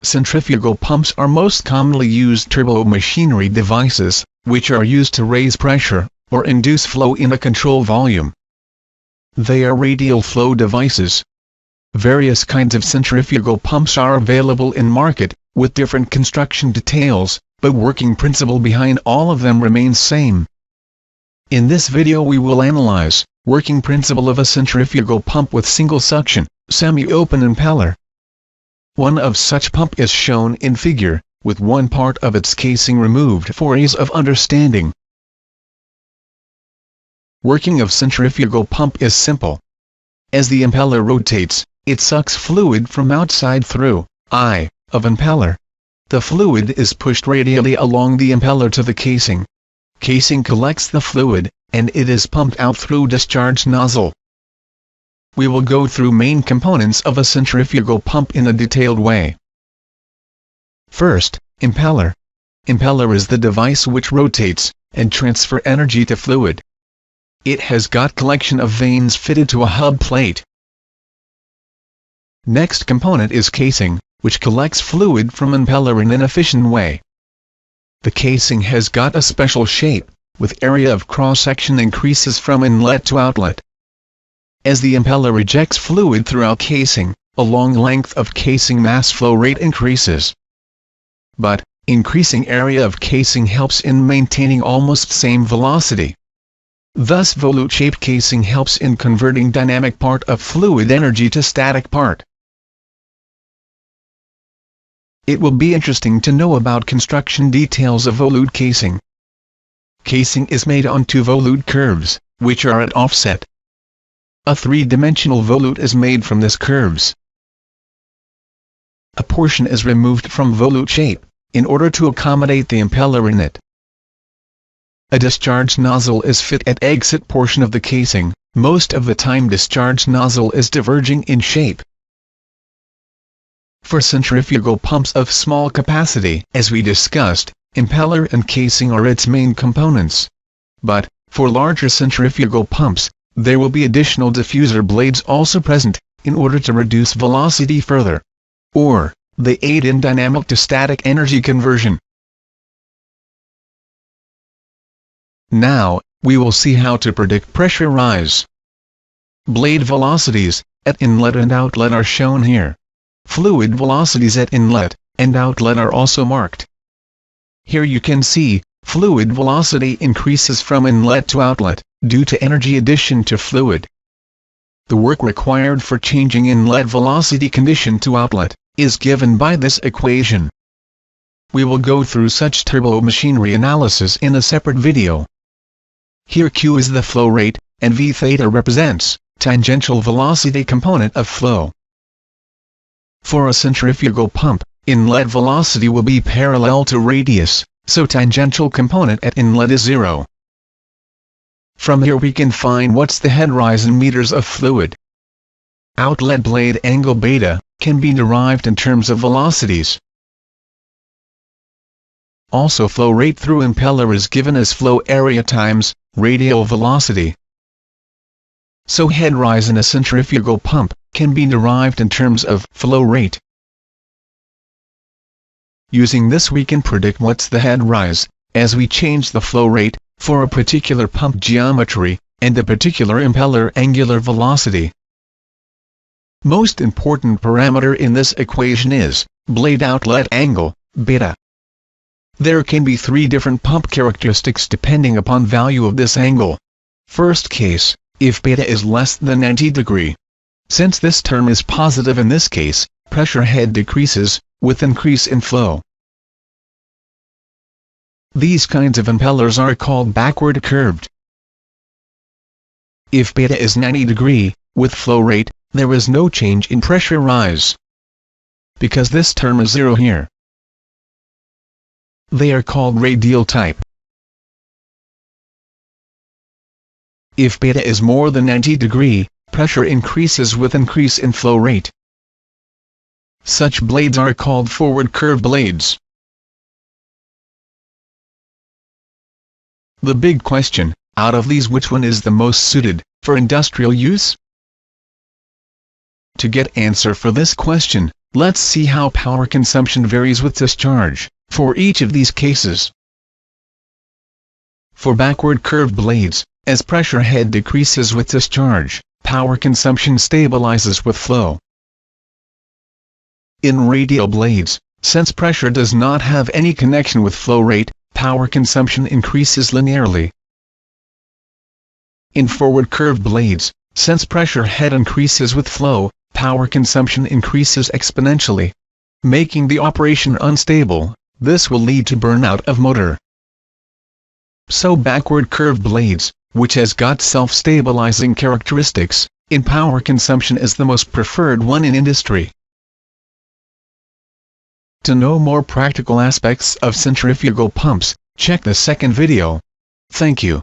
Centrifugal pumps are most commonly used turbo machinery devices, which are used to raise pressure, or induce flow in a control volume. They are radial flow devices. Various kinds of centrifugal pumps are available in market, with different construction details, but working principle behind all of them remains same. In this video we will analyze working principle of a centrifugal pump with single suction, semi-open impeller. One of such pump is shown in figure, with one part of its casing removed for ease of understanding. Working of centrifugal pump is simple. As the impeller rotates, it sucks fluid from outside through eye of impeller. The fluid is pushed radially along the impeller to the casing. Casing collects the fluid, and it is pumped out through discharge nozzle. We will go through main components of a centrifugal pump in a detailed way. First, impeller. Impeller is the device which rotates and transfer energy to fluid. It has got collection of vanes fitted to a hub plate. Next component is casing, which collects fluid from impeller in an efficient way. The casing has got a special shape, with area of cross-section increases from inlet to outlet. As the impeller ejects fluid throughout casing, a long length of casing mass flow rate increases. But, increasing area of casing helps in maintaining almost same velocity. Thus volute-shaped casing helps in converting dynamic part of fluid energy to static part. It will be interesting to know about construction details of volute casing. Casing is made on two volute curves, which are at offset. A three-dimensional volute is made from these curves. A portion is removed from volute shape, in order to accommodate the impeller in it. A discharge nozzle is fit at exit portion of the casing. Most of the time discharge nozzle is diverging in shape. For centrifugal pumps of small capacity, as we discussed, impeller and casing are its main components. But, for larger centrifugal pumps, there will be additional diffuser blades also present, in order to reduce velocity further. Or, they aid in dynamic to static energy conversion. Now, we will see how to predict pressure rise. Blade velocities, at inlet and outlet are shown here. Fluid velocities at inlet and outlet are also marked. Here you can see, fluid velocity increases from inlet to outlet, due to energy addition to fluid. The work required for changing inlet velocity condition to outlet, is given by this equation. We will go through such turbo machinery analysis in a separate video. Here Q is the flow rate, and V theta represents tangential velocity component of flow. For a centrifugal pump, inlet velocity will be parallel to radius, so tangential component at inlet is 0. From here we can find what's the head rise in meters of fluid. Outlet blade angle beta can be derived in terms of velocities. Also flow rate through impeller is given as flow area times radial velocity. So head rise in a centrifugal pump can be derived in terms of flow rate. Using this we can predict what's the head rise, as we change the flow rate, for a particular pump geometry, and a particular impeller angular velocity. Most important parameter in this equation is blade outlet angle, beta. There can be three different pump characteristics depending upon value of this angle. First case, if beta is less than 90 degree. Since this term is positive in this case, pressure head decreases, with increase in flow. These kinds of impellers are called backward curved. If beta is 90 degree, with flow rate, there is no change in pressure rise. Because this term is 0 here. They are called radial type. If beta is more than 90 degree, pressure increases with increase in flow rate. Such blades are called forward curve blades. The big question, out of these which one is the most suited for industrial use? To get answer for this question, Let's see how power consumption varies with discharge, for each of these cases. For backward curved blades, as pressure head decreases with discharge, power consumption stabilizes with flow. In radial blades, since pressure does not have any connection with flow rate, power consumption increases linearly. In forward curved blades, since pressure head increases with flow, power consumption increases exponentially, making the operation unstable. This will lead to burnout of motor. So backward curved blades, which has got self-stabilizing characteristics, in power consumption is the most preferred one in industry. To know more practical aspects of centrifugal pumps, check the second video. Thank you.